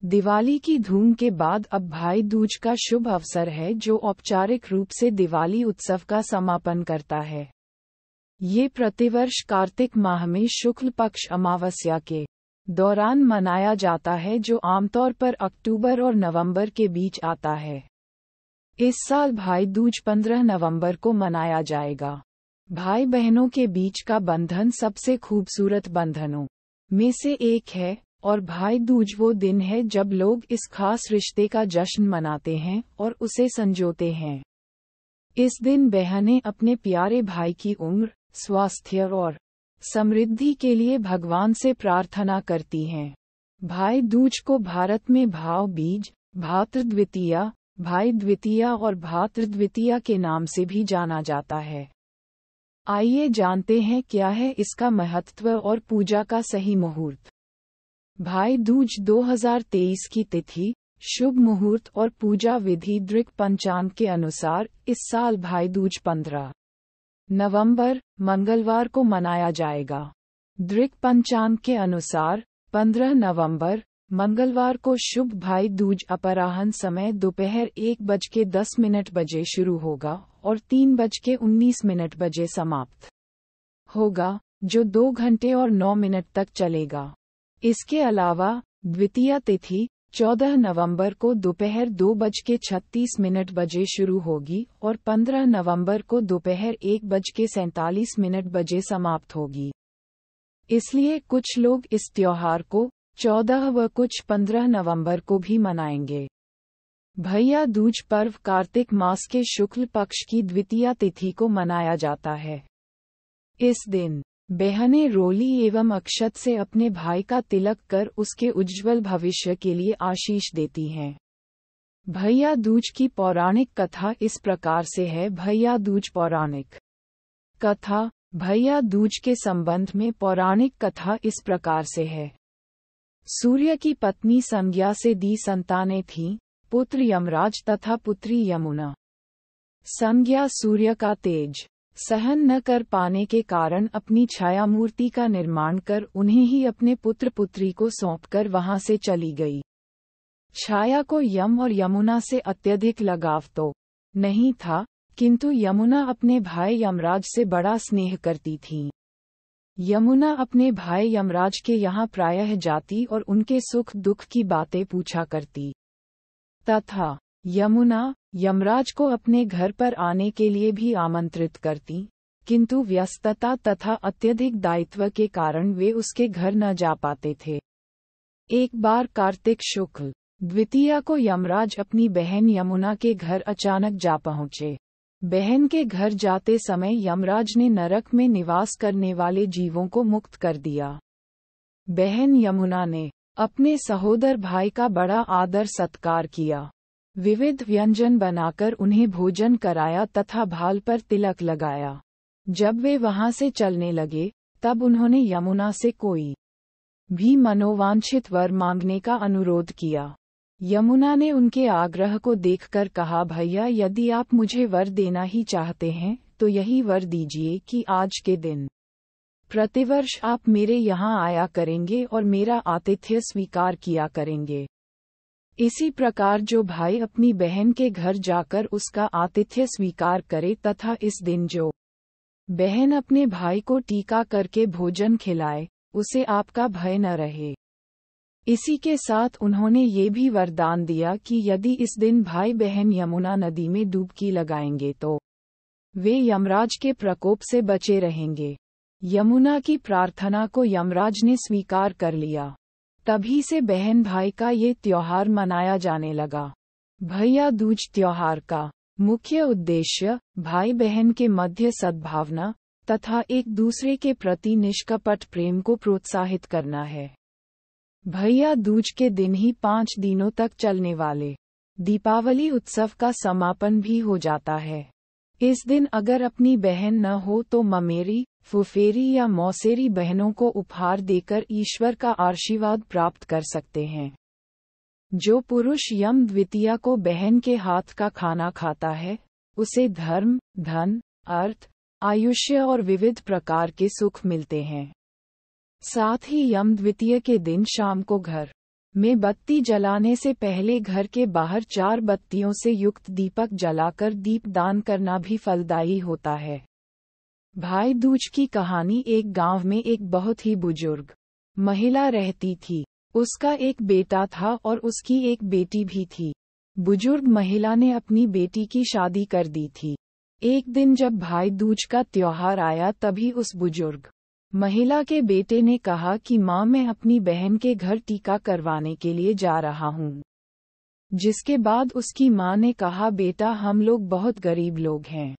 दिवाली की धूम के बाद अब भाई दूज का शुभ अवसर है, जो औपचारिक रूप से दिवाली उत्सव का समापन करता है। ये प्रतिवर्ष कार्तिक माह में शुक्ल पक्ष अमावस्या के दौरान मनाया जाता है, जो आमतौर पर अक्टूबर और नवंबर के बीच आता है। इस साल भाई दूज 15 नवंबर को मनाया जाएगा। भाई बहनों के बीच का बंधन सबसे खूबसूरत बंधनों में से एक है, और भाई दूज वो दिन है जब लोग इस खास रिश्ते का जश्न मनाते हैं और उसे संजोते हैं। इस दिन बहनें अपने प्यारे भाई की उम्र, स्वास्थ्य और समृद्धि के लिए भगवान से प्रार्थना करती हैं। भाई दूज को भारत में भाव बीज, भातृद्वितीया, भाई द्वितीया और भातृद्वितीया के नाम से भी जाना जाता है। आइए जानते हैं क्या है इसका महत्व और पूजा का सही मुहूर्त। भाई दूज 2023 की तिथि, शुभ मुहूर्त और पूजा विधि। दृक पंचांग के अनुसार इस साल भाई दूज 15 नवंबर मंगलवार को मनाया जाएगा। दृक पंचांग के अनुसार 15 नवंबर मंगलवार को शुभ भाई दूज अपराह्न समय दोपहर 1:10 बजे शुरू होगा और 3:19 बजे समाप्त होगा, जो 2 घंटे और 9 मिनट तक चलेगा। इसके अलावा द्वितीया तिथि 14 नवंबर को दोपहर 2:36 बजे शुरू होगी और 15 नवंबर को दोपहर 1:47 बजे समाप्त होगी। इसलिए कुछ लोग इस त्योहार को 14 व कुछ 15 नवंबर को भी मनाएंगे। भैया दूज पर्व कार्तिक मास के शुक्ल पक्ष की द्वितीया तिथि को मनाया जाता है। इस दिन बहनें रोली एवं अक्षत से अपने भाई का तिलक कर उसके उज्ज्वल भविष्य के लिए आशीष देती हैं। भैया दूज की पौराणिक कथा इस प्रकार से है। भैया दूज पौराणिक कथा। भैया दूज के संबंध में पौराणिक कथा इस प्रकार से है। सूर्य की पत्नी संज्ञा से दी संतानें थीं, पुत्र यमराज तथा पुत्री यमुना। संज्ञा सूर्य का तेज सहन न कर पाने के कारण अपनी छाया मूर्ति का निर्माण कर उन्हें ही अपने पुत्र पुत्री को सौंपकर वहां से चली गई। छाया को यम और यमुना से अत्यधिक लगाव तो नहीं था, किंतु यमुना अपने भाई यमराज से बड़ा स्नेह करती थी। यमुना अपने भाई यमराज के यहाँ प्रायः जाती और उनके सुख दुख की बातें पूछा करती तथा यमुना यमराज को अपने घर पर आने के लिए भी आमंत्रित करती, किंतु व्यस्तता तथा अत्यधिक दायित्व के कारण वे उसके घर न जा पाते थे। एक बार कार्तिक शुक्ल द्वितीया को यमराज अपनी बहन यमुना के घर अचानक जा पहुँचे। बहन के घर जाते समय यमराज ने नरक में निवास करने वाले जीवों को मुक्त कर दिया। बहन यमुना ने अपने सहोदर भाई का बड़ा आदर सत्कार किया, विविध व्यंजन बनाकर उन्हें भोजन कराया तथा भाल पर तिलक लगाया। जब वे वहां से चलने लगे, तब उन्होंने यमुना से कोई भी मनोवांछित वर मांगने का अनुरोध किया। यमुना ने उनके आग्रह को देखकर कहा, भैया यदि आप मुझे वर देना ही चाहते हैं तो यही वर दीजिए कि आज के दिन प्रतिवर्ष आप मेरे यहाँ आया करेंगे और मेरा आतिथ्य स्वीकार किया करेंगे। इसी प्रकार जो भाई अपनी बहन के घर जाकर उसका आतिथ्य स्वीकार करे तथा इस दिन जो बहन अपने भाई को टीका करके भोजन खिलाए, उसे आपका भय न रहे। इसी के साथ उन्होंने ये भी वरदान दिया कि यदि इस दिन भाई बहन यमुना नदी में डुबकी लगाएंगे तो वे यमराज के प्रकोप से बचे रहेंगे। यमुना की प्रार्थना को यमराज ने स्वीकार कर लिया। तभी से बहन भाई का ये त्योहार मनाया जाने लगा। भैया दूज त्योहार का मुख्य उद्देश्य भाई बहन के मध्य सद्भावना तथा एक दूसरे के प्रति निष्कपट प्रेम को प्रोत्साहित करना है। भैया दूज के दिन ही 5 दिनों तक चलने वाले दीपावली उत्सव का समापन भी हो जाता है। इस दिन अगर अपनी बहन न हो तो ममेरी, फुफेरी या मौसेरी बहनों को उपहार देकर ईश्वर का आशीर्वाद प्राप्त कर सकते हैं। जो पुरुष यम द्वितीया को बहन के हाथ का खाना खाता है, उसे धर्म, धन, अर्थ, आयुष्य और विविध प्रकार के सुख मिलते हैं। साथ ही यम द्वितीया के दिन शाम को घर में बत्ती जलाने से पहले घर के बाहर 4 बत्तियों से युक्त दीपक जलाकर दीपदान करना भी फलदायी होता है। भाई दूज की कहानी। एक गांव में एक बहुत ही बुजुर्ग महिला रहती थी। उसका एक बेटा था और उसकी एक बेटी भी थी। बुजुर्ग महिला ने अपनी बेटी की शादी कर दी थी। एक दिन जब भाई दूज का त्योहार आया तभी उस बुजुर्ग महिला के बेटे ने कहा कि माँ, मैं अपनी बहन के घर टीका करवाने के लिए जा रहा हूँ। जिसके बाद उसकी माँ ने कहा, बेटा, हम लोग बहुत गरीब लोग हैं,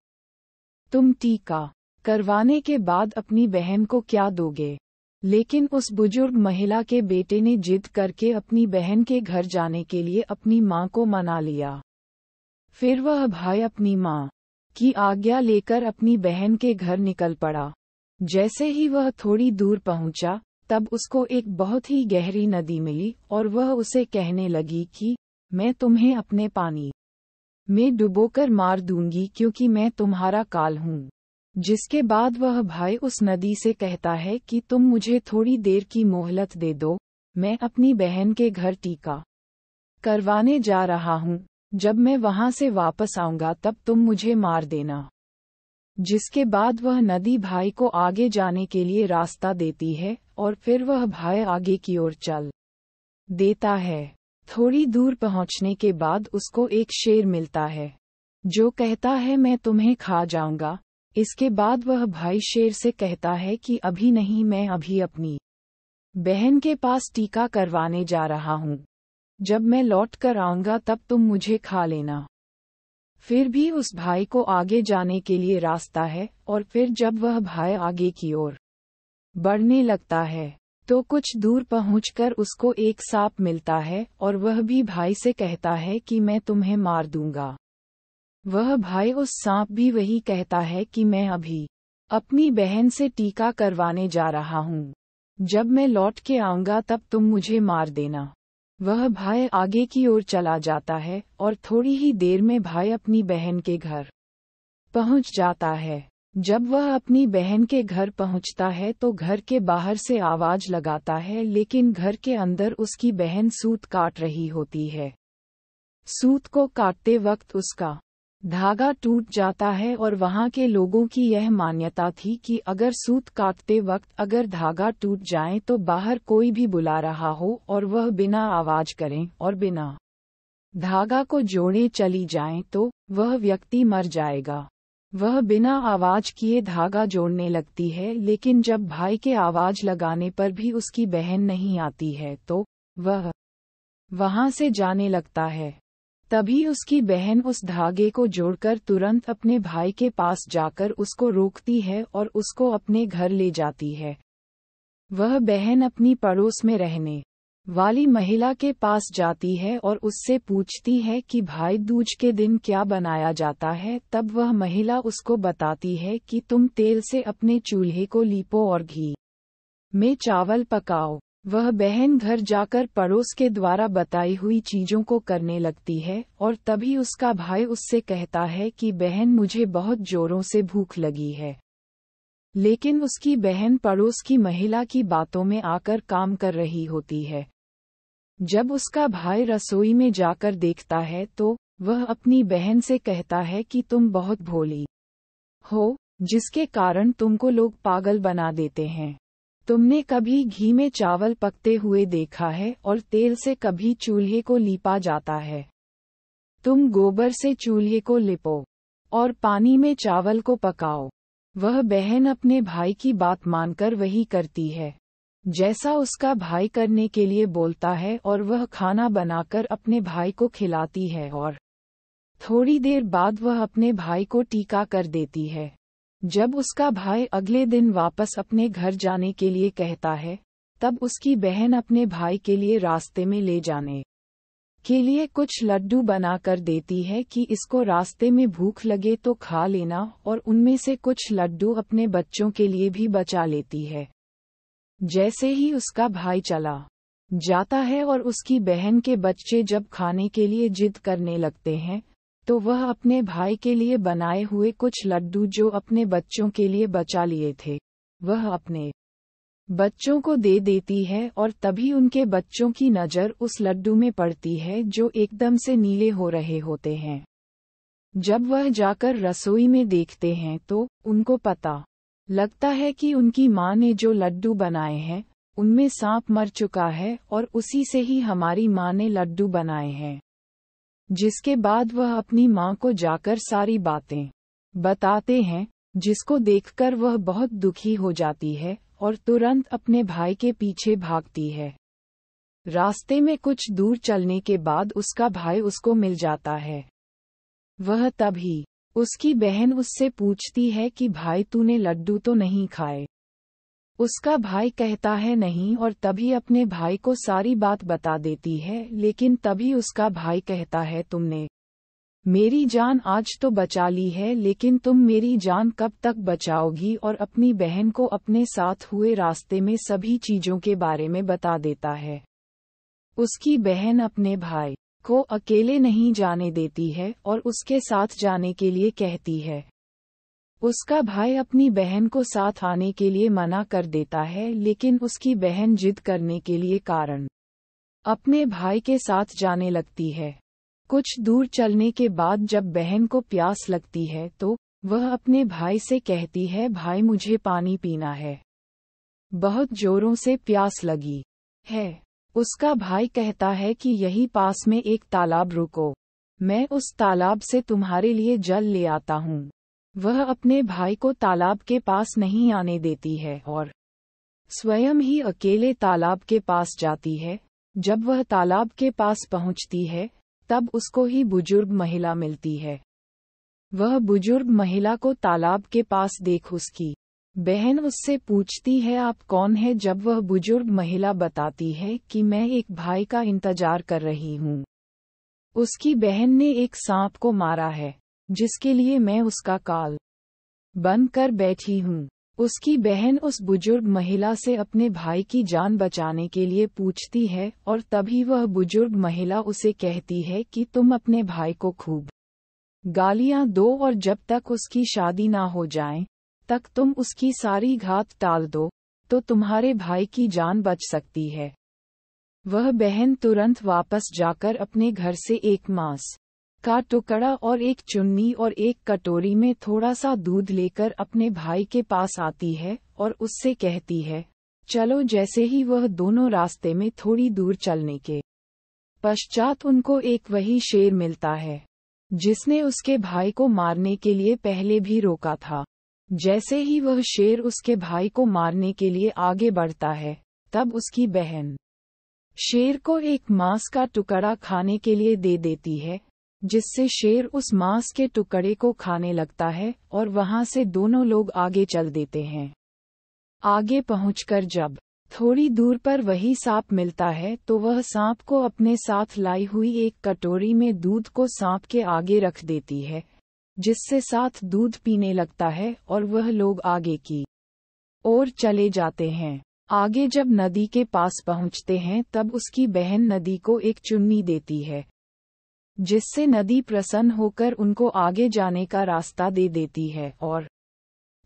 तुम टीका करवाने के बाद अपनी बहन को क्या दोगे? लेकिन उस बुजुर्ग महिला के बेटे ने जिद करके अपनी बहन के घर जाने के लिए अपनी माँ को मना लिया। फिर वह भाई अपनी माँ की आज्ञा लेकर अपनी बहन के घर निकल पड़ा। जैसे ही वह थोड़ी दूर पहुंचा, तब उसको एक बहुत ही गहरी नदी मिली और वह उसे कहने लगी कि मैं तुम्हें अपने पानी में डुबोकर मार दूंगी क्योंकि मैं तुम्हारा काल हूँ। जिसके बाद वह भाई उस नदी से कहता है कि तुम मुझे थोड़ी देर की मोहलत दे दो, मैं अपनी बहन के घर टीका करवाने जा रहा हूँ। जब मैं वहां से वापस आऊंगा तब तुम मुझे मार देना। जिसके बाद वह नदी भाई को आगे जाने के लिए रास्ता देती है और फिर वह भाई आगे की ओर चल देता है। थोड़ी दूर पहुंचने के बाद उसको एक शेर मिलता है जो कहता है, मैं तुम्हें खा जाऊंगा। इसके बाद वह भाई शेर से कहता है कि अभी नहीं, मैं अभी अपनी बहन के पास टीका करवाने जा रहा हूँ। जब मैं लौट कर आऊंगा तब तुम मुझे खा लेना। फिर भी उस भाई को आगे जाने के लिए रास्ता है और फिर जब वह भाई आगे की ओर बढ़ने लगता है तो कुछ दूर पहुंचकर उसको एक सांप मिलता है और वह भी भाई से कहता है कि मैं तुम्हें मार दूंगा। वह भाई उस सांप भी वही कहता है कि मैं अभी अपनी बहन से टीका करवाने जा रहा हूँ। जब मैं लौट के आऊंगा तब तुम मुझे मार देना। वह भाई आगे की ओर चला जाता है और थोड़ी ही देर में भाई अपनी बहन के घर पहुंच जाता है। जब वह अपनी बहन के घर पहुंचता है तो घर के बाहर से आवाज लगाता है, लेकिन घर के अंदर उसकी बहन सूत काट रही होती है। सूत को काटते वक्त उसका धागा टूट जाता है और वहां के लोगों की यह मान्यता थी कि अगर सूत काटते वक्त अगर धागा टूट जाए तो बाहर कोई भी बुला रहा हो और वह बिना आवाज करें और बिना धागा को जोड़े चली जाए तो वह व्यक्ति मर जाएगा। वह बिना आवाज किए धागा जोड़ने लगती है, लेकिन जब भाई के आवाज लगाने पर भी उसकी बहन नहीं आती है तो वह वहां से जाने लगता है। तभी उसकी बहन उस धागे को जोड़कर तुरंत अपने भाई के पास जाकर उसको रोकती है और उसको अपने घर ले जाती है। वह बहन अपनी पड़ोस में रहने वाली महिला के पास जाती है और उससे पूछती है कि भाई दूज के दिन क्या बनाया जाता है। तब वह महिला उसको बताती है कि तुम तेल से अपने चूल्हे को लीपो और घी में चावल पकाओ। वह बहन घर जाकर पड़ोस के द्वारा बताई हुई चीजों को करने लगती है और तभी उसका भाई उससे कहता है कि बहन, मुझे बहुत जोरों से भूख लगी है। लेकिन उसकी बहन पड़ोस की महिला की बातों में आकर काम कर रही होती है। जब उसका भाई रसोई में जाकर देखता है तो वह अपनी बहन से कहता है कि तुम बहुत भोली हो, जिसके कारण तुमको लोग पागल बना देते हैं। तुमने कभी घी में चावल पकते हुए देखा है और तेल से कभी चूल्हे को लीपा जाता है। तुम गोबर से चूल्हे को लिपो और पानी में चावल को पकाओ। वह बहन अपने भाई की बात मानकर वही करती है जैसा उसका भाई करने के लिए बोलता है और वह खाना बनाकर अपने भाई को खिलाती है और थोड़ी देर बाद वह अपने भाई को टीका कर देती है। जब उसका भाई अगले दिन वापस अपने घर जाने के लिए कहता है, तब उसकी बहन अपने भाई के लिए रास्ते में ले जाने के लिए कुछ लड्डू बना कर देती है कि इसको रास्ते में भूख लगे तो खा लेना, और उनमें से कुछ लड्डू अपने बच्चों के लिए भी बचा लेती है। जैसे ही उसका भाई चला जाता है और उसकी बहन के बच्चे जब खाने के लिए जिद करने लगते हैं, तो वह अपने भाई के लिए बनाए हुए कुछ लड्डू जो अपने बच्चों के लिए बचा लिए थे, वह अपने बच्चों को दे देती है और तभी उनके बच्चों की नज़र उस लड्डू में पड़ती है जो एकदम से नीले हो रहे होते हैं। जब वह जाकर रसोई में देखते हैं तो उनको पता लगता है कि उनकी माँ ने जो लड्डू बनाए हैं उनमें सांप मर चुका है और उसी से ही हमारी माँ ने लड्डू बनाए हैं। जिसके बाद वह अपनी माँ को जाकर सारी बातें बताते हैं, जिसको देखकर वह बहुत दुखी हो जाती है और तुरंत अपने भाई के पीछे भागती है। रास्ते में कुछ दूर चलने के बाद उसका भाई उसको मिल जाता है। वह तभी उसकी बहन उससे पूछती है कि भाई तूने लड्डू तो नहीं खाए। उसका भाई कहता है नहीं और तभी अपने भाई को सारी बात बता देती है, लेकिन तभी उसका भाई कहता है तुमने मेरी जान आज तो बचा ली है, लेकिन तुम मेरी जान कब तक बचाओगी, और अपनी बहन को अपने साथ हुए रास्ते में सभी चीजों के बारे में बता देता है। उसकी बहन अपने भाई को अकेले नहीं जाने देती है और उसके साथ जाने के लिए कहती है। उसका भाई अपनी बहन को साथ आने के लिए मना कर देता है, लेकिन उसकी बहन जिद करने के लिए कारण अपने भाई के साथ जाने लगती है। कुछ दूर चलने के बाद जब बहन को प्यास लगती है तो वह अपने भाई से कहती है भाई मुझे पानी पीना है, बहुत जोरों से प्यास लगी है। उसका भाई कहता है कि यही पास में एक तालाब रुको, मैं उस तालाब से तुम्हारे लिए जल ले आता हूँ। वह अपने भाई को तालाब के पास नहीं आने देती है और स्वयं ही अकेले तालाब के पास जाती है। जब वह तालाब के पास पहुंचती है तब उसको ही बुजुर्ग महिला मिलती है। वह बुजुर्ग महिला को तालाब के पास देख उसकी बहन उससे पूछती है आप कौन है। जब वह बुजुर्ग महिला बताती है कि मैं एक भाई का इंतजार कर रही हूँ, उसकी बहन ने एक सांप को मारा है जिसके लिए मैं उसका काल बन कर बैठी हूँ। उसकी बहन उस बुजुर्ग महिला से अपने भाई की जान बचाने के लिए पूछती है और तभी वह बुजुर्ग महिला उसे कहती है कि तुम अपने भाई को खूब गालियां दो और जब तक उसकी शादी ना हो जाए तक तुम उसकी सारी घात टाल दो, तो तुम्हारे भाई की जान बच सकती है। वह बहन तुरंत वापस जाकर अपने घर से एक मांस का टुकड़ा और एक चुन्नी और एक कटोरी में थोड़ा सा दूध लेकर अपने भाई के पास आती है और उससे कहती है चलो। जैसे ही वह दोनों रास्ते में थोड़ी दूर चलने के पश्चात उनको एक वही शेर मिलता है जिसने उसके भाई को मारने के लिए पहले भी रोका था। जैसे ही वह शेर उसके भाई को मारने के लिए आगे बढ़ता है तब उसकी बहन शेर को एक मांस का टुकड़ा खाने के लिए दे देती है, जिससे शेर उस मांस के टुकड़े को खाने लगता है और वहां से दोनों लोग आगे चल देते हैं। आगे पहुंचकर जब थोड़ी दूर पर वही सांप मिलता है तो वह सांप को अपने साथ लाई हुई एक कटोरी में दूध को सांप के आगे रख देती है, जिससे साथ दूध पीने लगता है और वह लोग आगे की ओर चले जाते हैं। आगे जब नदी के पास पहुंचते हैं तब उसकी बहन नदी को एक चुन्नी देती है, जिससे नदी प्रसन्न होकर उनको आगे जाने का रास्ता दे देती है और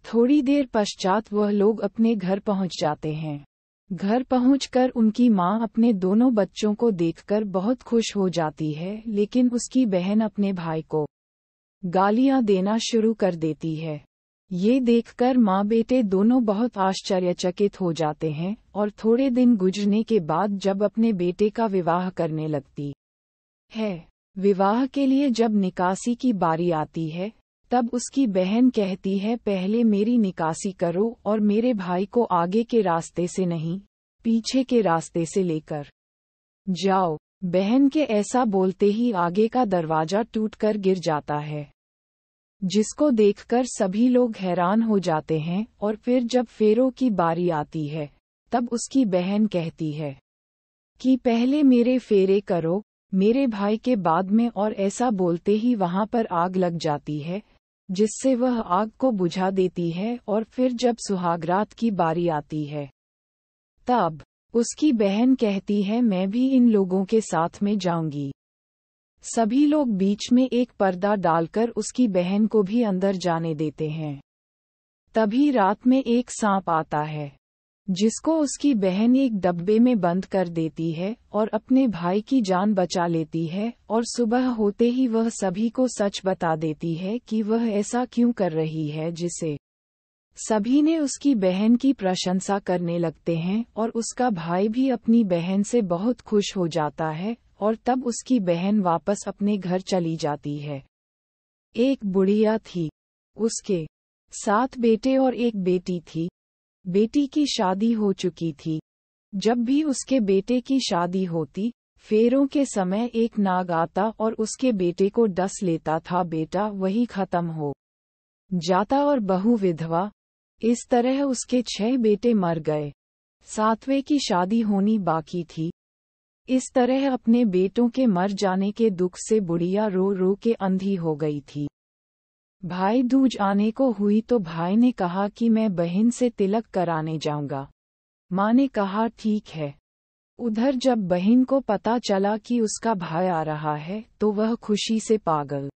थोड़ी देर पश्चात वह लोग अपने घर पहुंच जाते हैं। घर पहुंचकर उनकी मां अपने दोनों बच्चों को देखकर बहुत खुश हो जाती है, लेकिन उसकी बहन अपने भाई को गालियां देना शुरू कर देती है। ये देखकर माँ बेटे दोनों बहुत आश्चर्यचकित हो जाते हैं और थोड़े दिन गुजरने के बाद जब अपने बेटे का विवाह करने लगती है, विवाह के लिए जब निकासी की बारी आती है तब उसकी बहन कहती है पहले मेरी निकासी करो और मेरे भाई को आगे के रास्ते से नहीं पीछे के रास्ते से लेकर जाओ। बहन के ऐसा बोलते ही आगे का दरवाजा टूटकर गिर जाता है, जिसको देखकर सभी लोग हैरान हो जाते हैं और फिर जब फेरों की बारी आती है तब उसकी बहन कहती है कि पहले मेरे फेरे करो मेरे भाई के बाद में, और ऐसा बोलते ही वहां पर आग लग जाती है, जिससे वह आग को बुझा देती है। और फिर जब सुहागरात की बारी आती है तब उसकी बहन कहती है मैं भी इन लोगों के साथ में जाऊंगी। सभी लोग बीच में एक पर्दा डालकर उसकी बहन को भी अंदर जाने देते हैं। तभी रात में एक सांप आता है जिसको उसकी बहन एक डब्बे में बंद कर देती है और अपने भाई की जान बचा लेती है, और सुबह होते ही वह सभी को सच बता देती है कि वह ऐसा क्यों कर रही है, जिसे सभी ने उसकी बहन की प्रशंसा करने लगते हैं, और उसका भाई भी अपनी बहन से बहुत खुश हो जाता है, और तब उसकी बहन वापस अपने घर चली जाती है। एक बुढ़िया थी। उसके 7 बेटे और एक बेटी थी। बेटी की शादी हो चुकी थी। जब भी उसके बेटे की शादी होती, फेरों के समय एक नाग आता और उसके बेटे को डस लेता था। बेटा वही खत्म हो जाता और बहू विधवा। इस तरह उसके 6 बेटे मर गए। 7वें की शादी होनी बाकी थी। इस तरह अपने बेटों के मर जाने के दुख से बुढ़िया रो रो के अंधी हो गई थी। भाई दूज आने को हुई तो भाई ने कहा कि मैं बहन से तिलक कराने जाऊंगा। माँ ने कहा ठीक है। उधर जब बहन को पता चला कि उसका भाई आ रहा है तो वह खुशी से पागल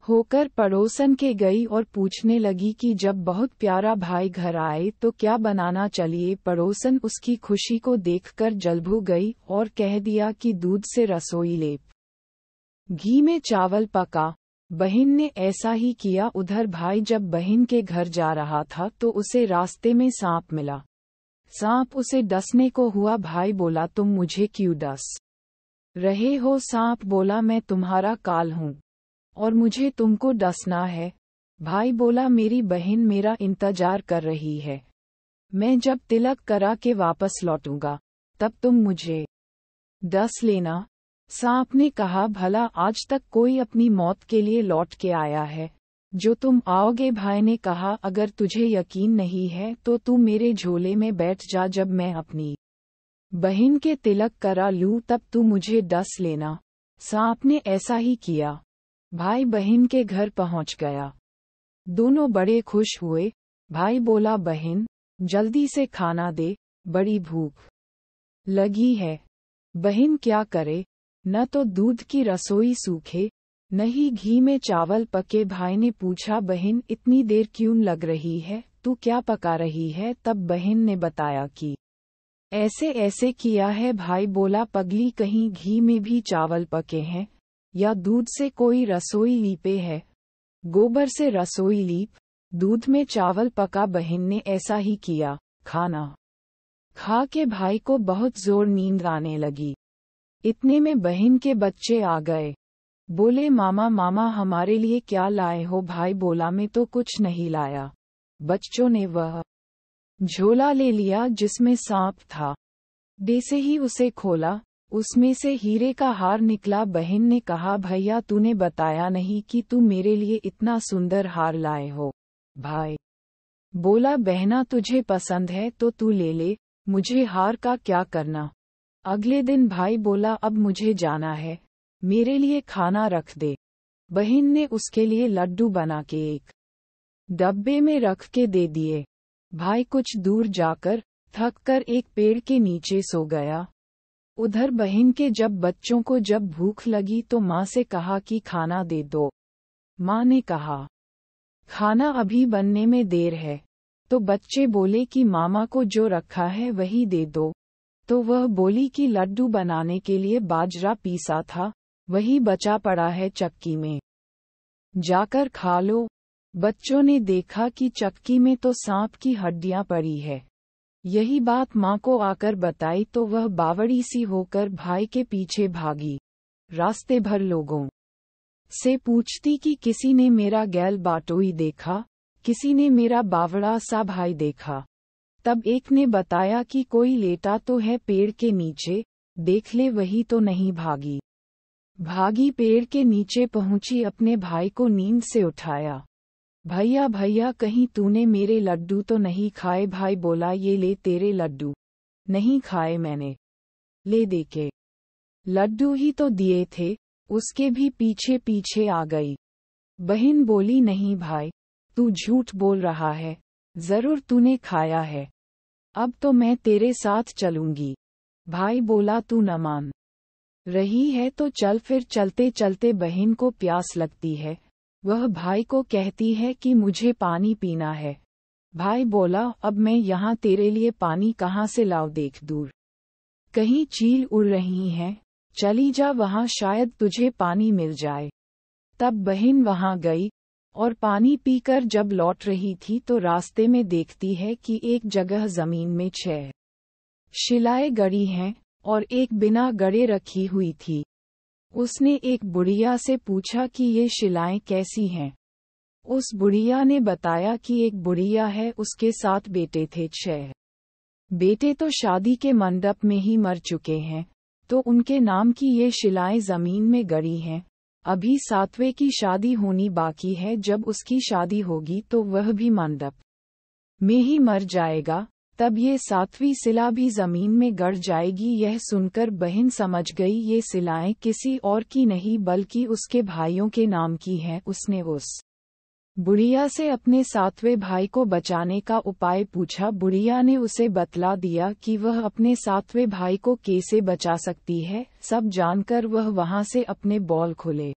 होकर पड़ोसन के गई और पूछने लगी कि जब बहुत प्यारा भाई घर आए तो क्या बनाना चाहिए। पड़ोसन उसकी खुशी को देखकर जलभू गई और कह दिया कि दूध से रसोई लेप, घी में चावल पका। बहन ने ऐसा ही किया। उधर भाई जब बहन के घर जा रहा था तो उसे रास्ते में सांप मिला। सांप उसे डसने को हुआ। भाई बोला तुम मुझे क्यों डस रहे हो। सांप बोला मैं तुम्हारा काल हूँ और मुझे तुमको डसना है। भाई बोला मेरी बहन मेरा इंतजार कर रही है। मैं जब तिलक करा के वापस लौटूंगा तब तुम मुझे डस लेना। सांप ने कहा भला आज तक कोई अपनी मौत के लिए लौट के आया है जो तुम आओगे। भाई ने कहा अगर तुझे यकीन नहीं है तो तू मेरे झोले में बैठ जा। जब मैं अपनी बहन के तिलक करा लूं तब तू मुझे डस लेना। सांप ने ऐसा ही किया। भाई बहन के घर पहुंच गया। दोनों बड़े खुश हुए। भाई बोला बहन जल्दी से खाना दे, बड़ी भूख लगी है। बहन क्या करे, न तो दूध की रसोई सूखे न ही घी में चावल पके। भाई ने पूछा बहन इतनी देर क्यों लग रही है, तू क्या पका रही है। तब बहन ने बताया कि ऐसे ऐसे किया है। भाई बोला पगली कहीं घी में भी चावल पके हैं या दूध से कोई रसोई लीपे है। गोबर से रसोई लीप, दूध में चावल पका। बहन ने ऐसा ही किया। खाना खा के भाई को बहुत जोर नींद आने लगी। इतने में बहन के बच्चे आ गए। बोले मामा मामा हमारे लिए क्या लाए हो। भाई बोला मैं तो कुछ नहीं लाया। बच्चों ने वह झोला ले लिया जिसमें सांप था। जैसे ही उसे खोला उसमें से हीरे का हार निकला। बहन ने कहा भैया तूने बताया नहीं कि तू मेरे लिए इतना सुंदर हार लाए हो। भाई बोला बहना तुझे पसंद है तो तू ले ले, मुझे हार का क्या करना। अगले दिन भाई बोला अब मुझे जाना है, मेरे लिए खाना रख दे। बहन ने उसके लिए लड्डू बना के एक डब्बे में रख के दे दिए। भाई कुछ दूर जाकर थक कर एक पेड़ के नीचे सो गया। उधर बहन के जब बच्चों को जब भूख लगी तो माँ से कहा कि खाना दे दो। माँ ने कहा खाना अभी बनने में देर है। तो बच्चे बोले कि मामा को जो रखा है वही दे दो। तो वह बोली कि लड्डू बनाने के लिए बाजरा पीसा था, वही बचा पड़ा है चक्की में, जाकर खा लो। बच्चों ने देखा कि चक्की में तो सांप की हड्डियां पड़ी है। यही बात माँ को आकर बताई तो वह बावड़ी सी होकर भाई के पीछे भागी। रास्ते भर लोगों से पूछती कि किसी ने मेरा गैल बाटोई देखा, किसी ने मेरा बावड़ा सा भाई देखा। तब एक ने बताया कि कोई लेटा तो है पेड़ के नीचे, देख ले वही तो नहीं भागी। भागी पेड़ के नीचे पहुंची, अपने भाई को नींद से उठाया। भैया भैया कहीं तूने मेरे लड्डू तो नहीं खाए। भाई बोला ये ले तेरे लड्डू, नहीं खाए मैंने, ले दे के। लड्डू ही तो दिए थे। उसके भी पीछे पीछे आ गई। बहन बोली नहीं भाई, तू झूठ बोल रहा है, जरूर तूने खाया है। अब तो मैं तेरे साथ चलूंगी। भाई बोला तू न मान रही है तो चल। फिर चलते चलते बहन को प्यास लगती है। वह भाई को कहती है कि मुझे पानी पीना है। भाई बोला, अब मैं यहाँ तेरे लिए पानी कहाँ से लाऊं, देख दूर कहीं चील उड़ रही हैं, चली जा वहाँ, शायद तुझे पानी मिल जाए। तब बहन वहाँ गई और पानी पीकर जब लौट रही थी तो रास्ते में देखती है कि एक जगह जमीन में 6 शिलाएं गड़ी हैं और एक बिना गड़े रखी हुई थी। उसने एक बुढ़िया से पूछा कि ये शिलाएं कैसी हैं। उस बुढ़िया ने बताया कि एक बुढ़िया है, उसके 7 बेटे थे। 6 बेटे तो शादी के मंडप में ही मर चुके हैं, तो उनके नाम की ये शिलाएं जमीन में गड़ी हैं। अभी 7वें की शादी होनी बाकी है, जब उसकी शादी होगी तो वह भी मंडप में ही मर जाएगा, तब ये 7वीं शिला भी जमीन में गड़ जाएगी। यह सुनकर बहन समझ गई ये शिलाएं किसी और की नहीं बल्कि उसके भाइयों के नाम की हैं। उसने उस बुढ़िया से अपने 7वें भाई को बचाने का उपाय पूछा। बुढ़िया ने उसे बतला दिया कि वह अपने 7वें भाई को कैसे बचा सकती है। सब जानकर वह वहां से अपने बॉल खुले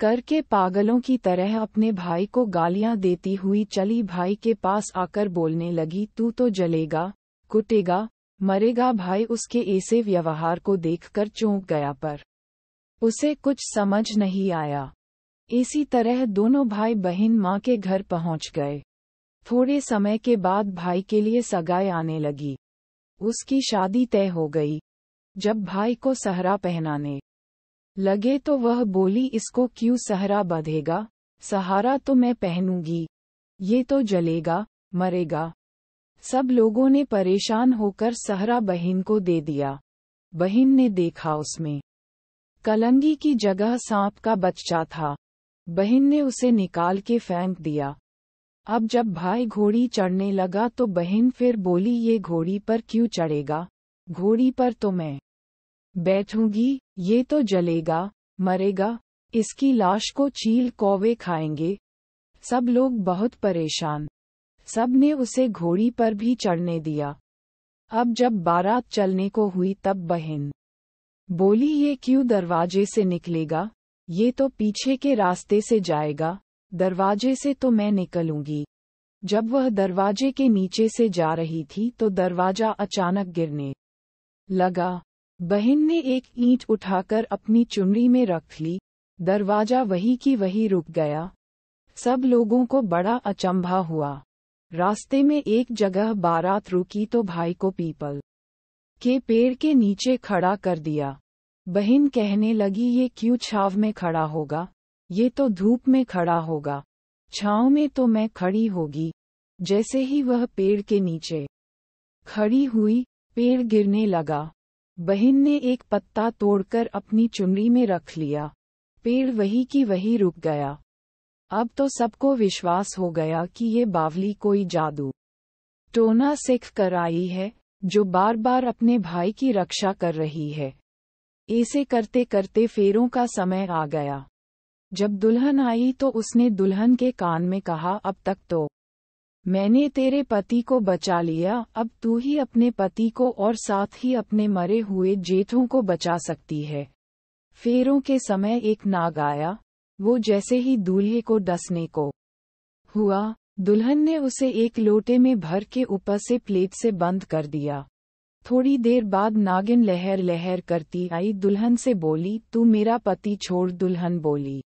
करके पागलों की तरह अपने भाई को गालियां देती हुई चली भाई के पास आकर बोलने लगी, तू तो जलेगा, कुटेगा, मरेगा। भाई उसके ऐसे व्यवहार को देखकर चौंक गया, पर उसे कुछ समझ नहीं आया। इसी तरह दोनों भाई बहन माँ के घर पहुँच गए। थोड़े समय के बाद भाई के लिए सगाई आने लगी। उसकी शादी तय हो गई। जब भाई को सहरा पहनाने लगे तो वह बोली, इसको क्यों सहरा बंधेगा, सहारा तो मैं पहनूंगी, ये तो जलेगा, मरेगा। सब लोगों ने परेशान होकर सहरा बहन को दे दिया। बहन ने देखा उसमें कलंगी की जगह सांप का बच्चा था। बहन ने उसे निकाल के फेंक दिया। अब जब भाई घोड़ी चढ़ने लगा तो बहन फिर बोली, ये घोड़ी पर क्यों चढ़ेगा, घोड़ी पर तो मैं बैठूंगी, ये तो जलेगा, मरेगा, इसकी लाश को चील कौवे खाएंगे। सब लोग बहुत परेशान। सब ने उसे घोड़ी पर भी चढ़ने दिया। अब जब बारात चलने को हुई तब बहन बोली, ये क्यों दरवाजे से निकलेगा, ये तो पीछे के रास्ते से जाएगा, दरवाजे से तो मैं निकलूंगी। जब वह दरवाजे के नीचे से जा रही थी तो दरवाजा अचानक गिरने लगा। बहन ने एक ईंट उठाकर अपनी चुनरी में रख ली। दरवाजा वही की वही रुक गया। सब लोगों को बड़ा अचंभा हुआ। रास्ते में एक जगह बारात रुकी तो भाई को पीपल के पेड़ के नीचे खड़ा कर दिया। बहन कहने लगी, ये क्यों छाव में खड़ा होगा, ये तो धूप में खड़ा होगा, छांव में तो मैं खड़ी होगी। जैसे ही वह पेड़ के नीचे खड़ी हुई, पेड़ गिरने लगा। बहन ने एक पत्ता तोड़कर अपनी चुनरी में रख लिया। पेड़ वही की वही रुक गया। अब तो सबको विश्वास हो गया कि ये बावली कोई जादू टोना सीख कर आई है, जो बार बार अपने भाई की रक्षा कर रही है। ऐसे करते करते फेरों का समय आ गया। जब दुल्हन आई तो उसने दुल्हन के कान में कहा, अब तक तो मैंने तेरे पति को बचा लिया, अब तू ही अपने पति को और साथ ही अपने मरे हुए जेठों को बचा सकती है। फेरों के समय एक नाग आया। वो जैसे ही दूल्हे को डसने को हुआ, दुल्हन ने उसे एक लोटे में भर के ऊपर से प्लेट से बंद कर दिया। थोड़ी देर बाद नागिन लहर लहर करती आई, दुल्हन से बोली, तू मेरा पति छोड़। दुल्हन बोली,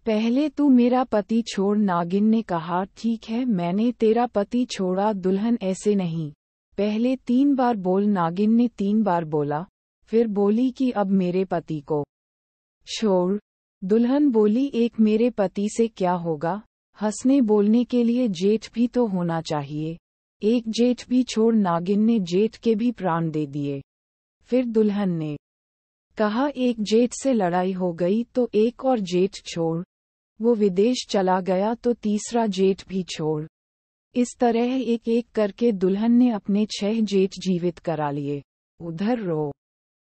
पहले तू मेरा पति छोड़। नागिन ने कहा, ठीक है, मैंने तेरा पति छोड़ा। दुल्हन, ऐसे नहीं, पहले 3 बार बोल। नागिन ने 3 बार बोला, फिर बोली कि अब मेरे पति को छोड़। दुल्हन बोली, एक मेरे पति से क्या होगा, हंसने बोलने के लिए जेठ भी तो होना चाहिए, एक जेठ भी छोड़। नागिन ने जेठ के भी प्राण दे दिए। फिर दुल्हन ने कहा, एक जेठ से लड़ाई हो गई तो एक और जेठ छोड़। वो विदेश चला गया तो तीसरा जेठ भी छोड़। इस तरह एक एक करके दुल्हन ने अपने 6 जेठ जीवित करा लिए। उधर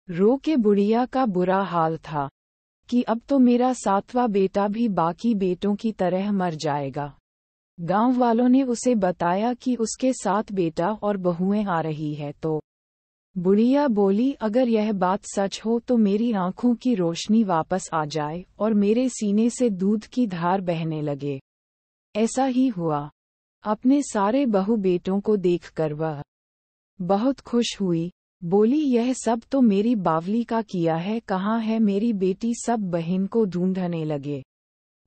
रो के बुढ़िया का बुरा हाल था कि अब तो मेरा 7वां बेटा भी बाकी बेटों की तरह मर जाएगा। गांव वालों ने उसे बताया कि उसके 7 बेटा और बहुएं आ रही है तो बुढ़िया बोली, अगर यह बात सच हो तो मेरी आंखों की रोशनी वापस आ जाए और मेरे सीने से दूध की धार बहने लगे। ऐसा ही हुआ। अपने सारे बहू बेटों को देखकर वह बहुत खुश हुई। बोली, यह सब तो मेरी बावली का किया है, कहाँ है मेरी बेटी। सब बहन को ढूंढने लगे।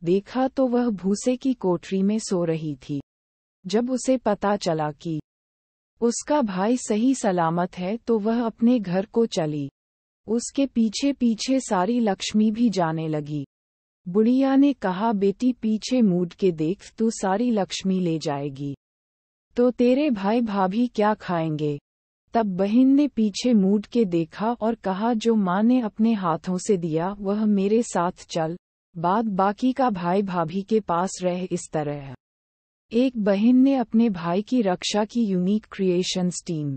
देखा तो वह भूसे की कोठरी में सो रही थी। जब उसे पता चला कि उसका भाई सही सलामत है तो वह अपने घर को चली। उसके पीछे पीछे सारी लक्ष्मी भी जाने लगी। बुढ़िया ने कहा, बेटी पीछे मुड़ के देख, तू सारी लक्ष्मी ले जाएगी तो तेरे भाई भाभी क्या खाएंगे। तब बहन ने पीछे मुड़ के देखा और कहा, जो माँ ने अपने हाथों से दिया वह मेरे साथ चल, बाद बाकी का भाई भाभी के पास रह। इस तरह एक बहन ने अपने भाई की रक्षा की। Unique creations team.